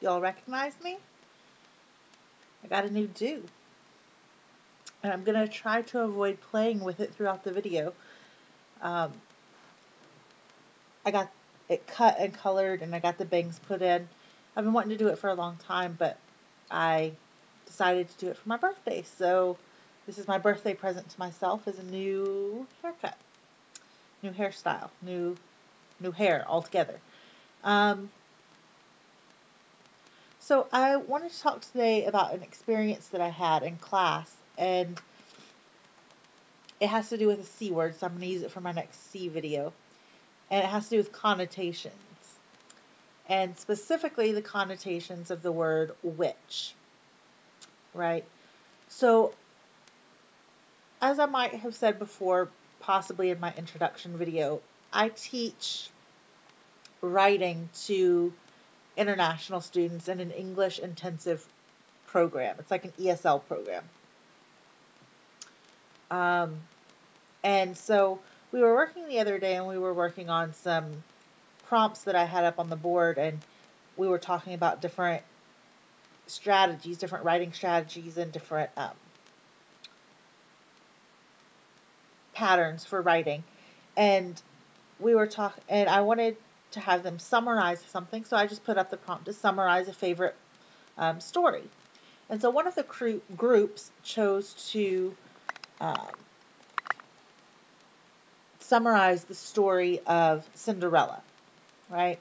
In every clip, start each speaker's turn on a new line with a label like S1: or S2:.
S1: Y'all recognize me? I got a new do. And I'm going to try to avoid playing with it throughout the video. Um, I got it cut and colored, and I got the bangs put in. I've been wanting to do it for a long time, but I decided to do it for my birthday. So this is my birthday present to myself, is a new haircut, new hairstyle, new hair altogether. So I wanted to talk today about an experience that I had in class, and it has to do with a C word, so I'm going to use it for my next C video. And it has to do with connotations, and specifically the connotations of the word witch, right? So, as I might have said before, possibly in my introduction video, I teach writing to international students in an English intensive program. It's like an ESL program. And so we were working the other day, and we were working on some prompts that I had up on the board, and we were talking about different strategies, different writing strategies, and different patterns for writing. And we were talking, and I wanted to have them summarize something, so I just put up the prompt to summarize a favorite story. And so one of the groups chose to summarize the story of Cinderella, right?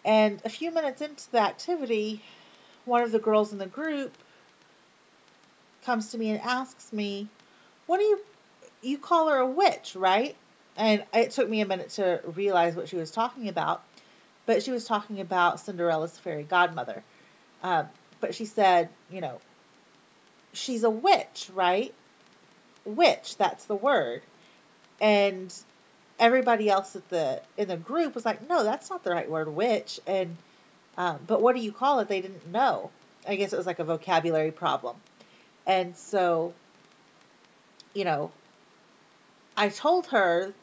S1: And a few minutes into the activity, one of the girls in the group comes to me and asks me, "What do you call her a witch, right?" And it took me a minute to realize what she was talking about, but she was talking about Cinderella's fairy godmother. But she said, she's a witch, right? Witch, that's the word. And everybody else in the group was like, "No, that's not the right word, witch." And but what do you call it? They didn't know. I guess it was like a vocabulary problem. And so, I told her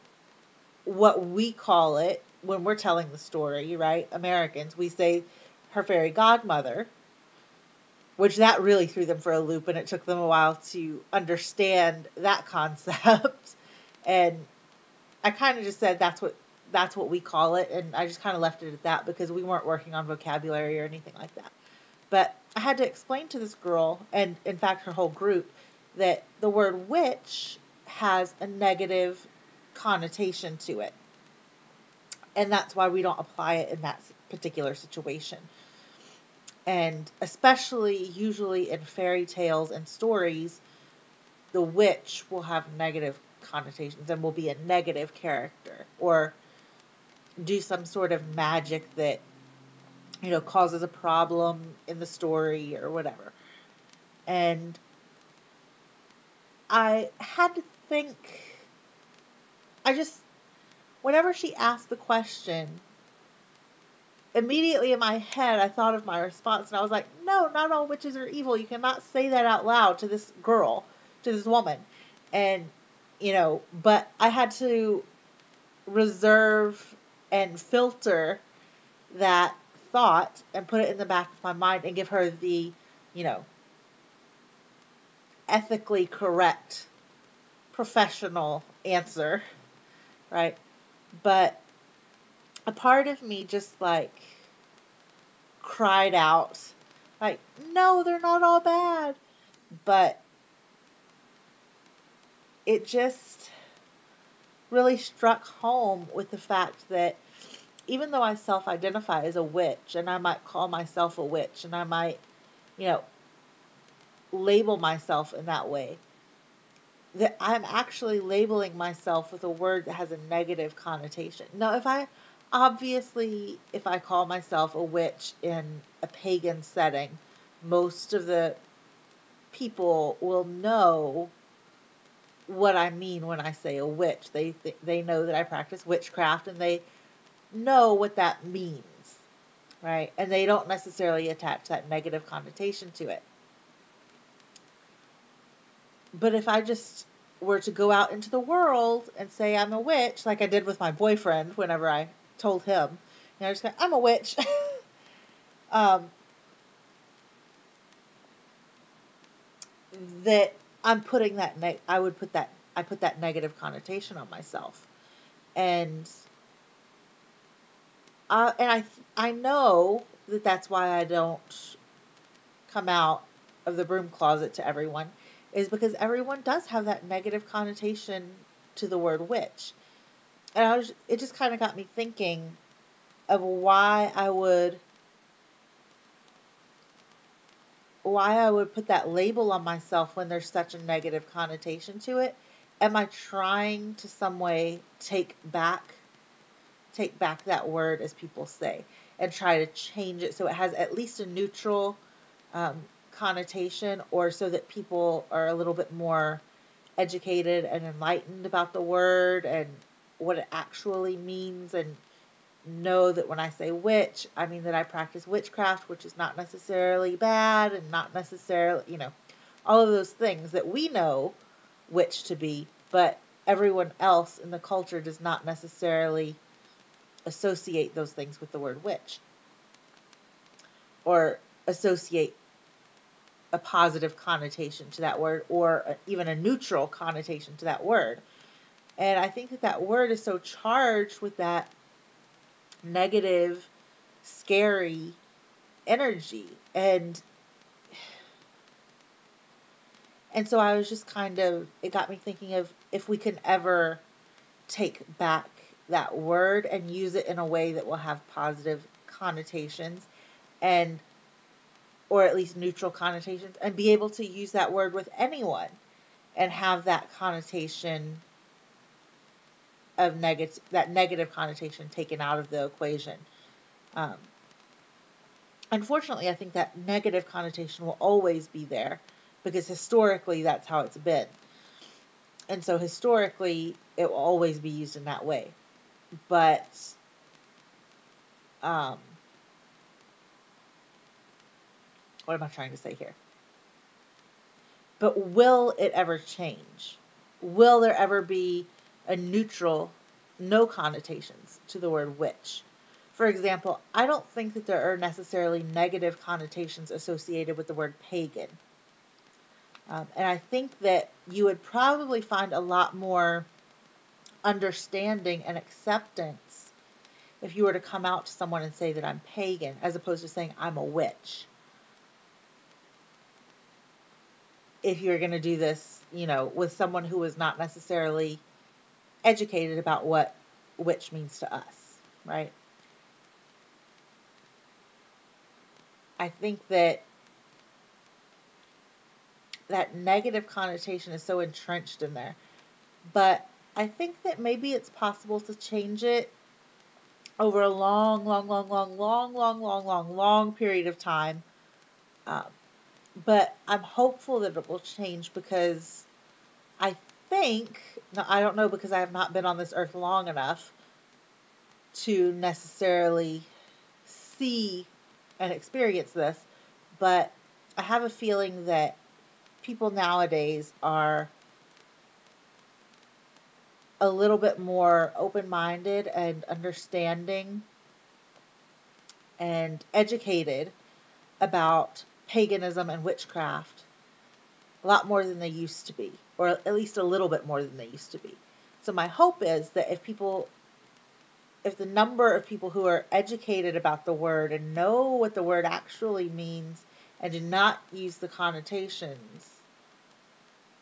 S1: what we call it when we're telling the story, right? Americans, we say her fairy godmother, which that really threw them for a loop, and it took them a while to understand that concept. And I kind of just said that's what we call it, and I just kind of left it at that because we weren't working on vocabulary or anything like that. But I had to explain to this girl, and in fact her whole group, that the word witch has a negative connotation to it. And that's why we don't apply it in that particular situation. And especially usually in fairy tales and stories, the witch will have negative connotations and will be a negative character or do some sort of magic that, causes a problem in the story or whatever. And I had to think, whenever she asked the question, immediately in my head, I thought of my response, and I was like, no, not all witches are evil. You cannot say that out loud to this girl, to this woman. And, but I had to reserve and filter that thought and put it in the back of my mind and give her the, ethically correct, professional answer, right? But a part of me just cried out, no, they're not all bad. But it just really struck home with the fact that even though I self-identify as a witch, and I might call myself a witch, and I might, label myself in that way, that I'm actually labeling myself with a word that has a negative connotation. Now, if I call myself a witch in a pagan setting, most of the people will know what I mean when I say a witch. They know that I practice witchcraft, and they know what that means, right? And they don't necessarily attach that negative connotation to it. But if I just were to go out into the world and say I'm a witch, like I did with my boyfriend whenever I told him, I just go, I'm a witch. um, that I'm putting that I put that negative connotation on myself, and I know that that's why I don't come out of the broom closet to everyone, is because everyone does have that negative connotation to the word witch. And it just kind of got me thinking of why I would put that label on myself when there's such a negative connotation to it. Am I trying to some way take back that word, as people say, and try to change it so it has at least a neutral um, connotation, or so that people are a little bit more educated and enlightened about the word and what it actually means, and know that when I say witch, I mean that I practice witchcraft, which is not necessarily bad and not necessarily, all of those things that we know witch to be, but everyone else in the culture does not necessarily associate those things with the word witch, or associate a positive connotation to that word, or even a neutral connotation to that word. And I think that that word is so charged with that negative, scary energy. And so I was just it got me thinking of if we can ever take back that word and use it in a way that will have positive connotations, and or at least neutral connotations, and be able to use that word with anyone and have that connotation of negative connotation taken out of the equation. Um, Unfortunately, I think that negative connotation will always be there, because historically that's how it's been. And so historically it will always be used in that way. But um, what am I trying to say here? But will it ever change? Will there ever be a neutral, no connotations to the word witch? For example, I don't think that there are necessarily negative connotations associated with the word pagan. And I think that you would probably find a lot more understanding and acceptance if you were to come out to someone and say that I'm pagan, as opposed to saying I'm a witch. If you're going to do this, with someone who is not necessarily educated about what witch means to us, right? I think that that negative connotation is so entrenched in there. But I think that maybe it's possible to change it over a long, long, long, long, long, long, long, long, long period of time. Um, but I'm hopeful that it will change, because I think, now I don't know, because I have not been on this earth long enough to necessarily see and experience this, but I have a feeling that people nowadays are a little bit more open-minded and understanding and educated about paganism and witchcraft a lot more than they used to be, or at least a little bit more than they used to be. So my hope is that if the number of people who are educated about the word and know what the word actually means and do not use the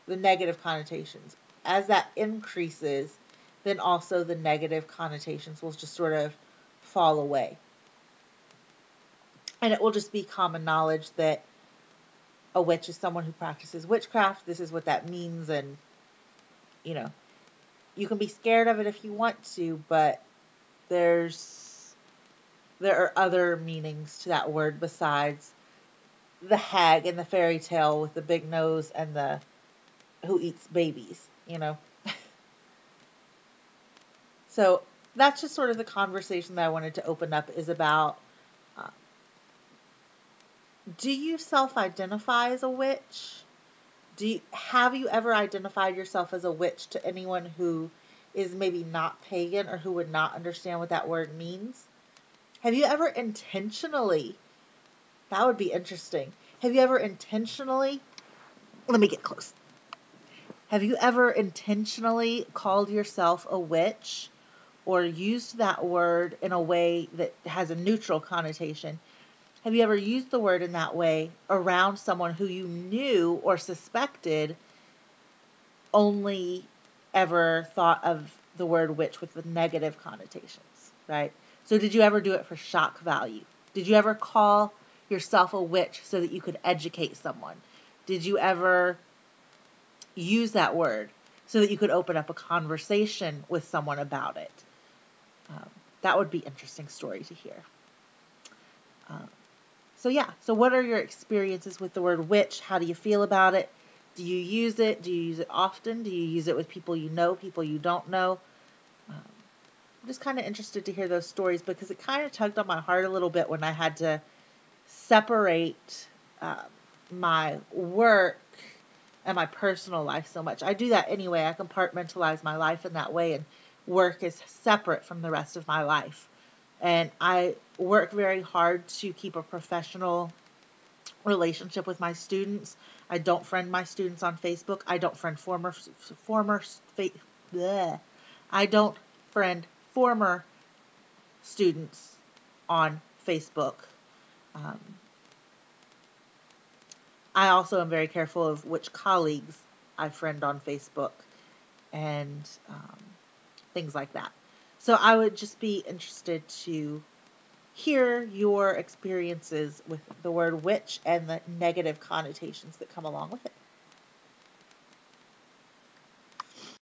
S1: negative connotations, as that increases, then also the negative connotations will just sort of fall away. And it will just be common knowledge that a witch is someone who practices witchcraft. This is what that means. And, you know, you can be scared of it if you want to, but there are other meanings to that word besides the hag in the fairy tale with the big nose and the who eats babies. So that's just sort of the conversation that I wanted to open up, is about, uh, do you self-identify as a witch? Have you ever identified yourself as a witch to anyone who is maybe not pagan, or who would not understand what that word means? Have you ever intentionally That would be interesting. Have you ever intentionally, let me get close. Have you ever intentionally called yourself a witch or used that word in a way that has a neutral connotation? Have you ever used the word in that way around someone who you knew or suspected only ever thought of the word witch with the negative connotations, right? So did you ever do it for shock value? Did you ever call yourself a witch so that you could educate someone? Did you ever use that word so that you could open up a conversation with someone about it? Um, that would be an interesting story to hear. So yeah, so what are your experiences with the word witch? How do you feel about it? Do you use it? Do you use it often? Do you use it with people you know, people you don't know? I'm just kind of interested to hear those stories because it kind of tugged on my heart a little bit when I had to separate um, my work and my personal life so much. I do that anyway. I compartmentalize my life in that way, and work is separate from the rest of my life. And I work very hard to keep a professional relationship with my students. I don't friend my students on Facebook. I don't friend bleh. I don't friend former students on Facebook. Um, I also am very careful of which colleagues I friend on Facebook and things like that. So I would just be interested to hear your experiences with the word witch and the negative connotations that come along with it.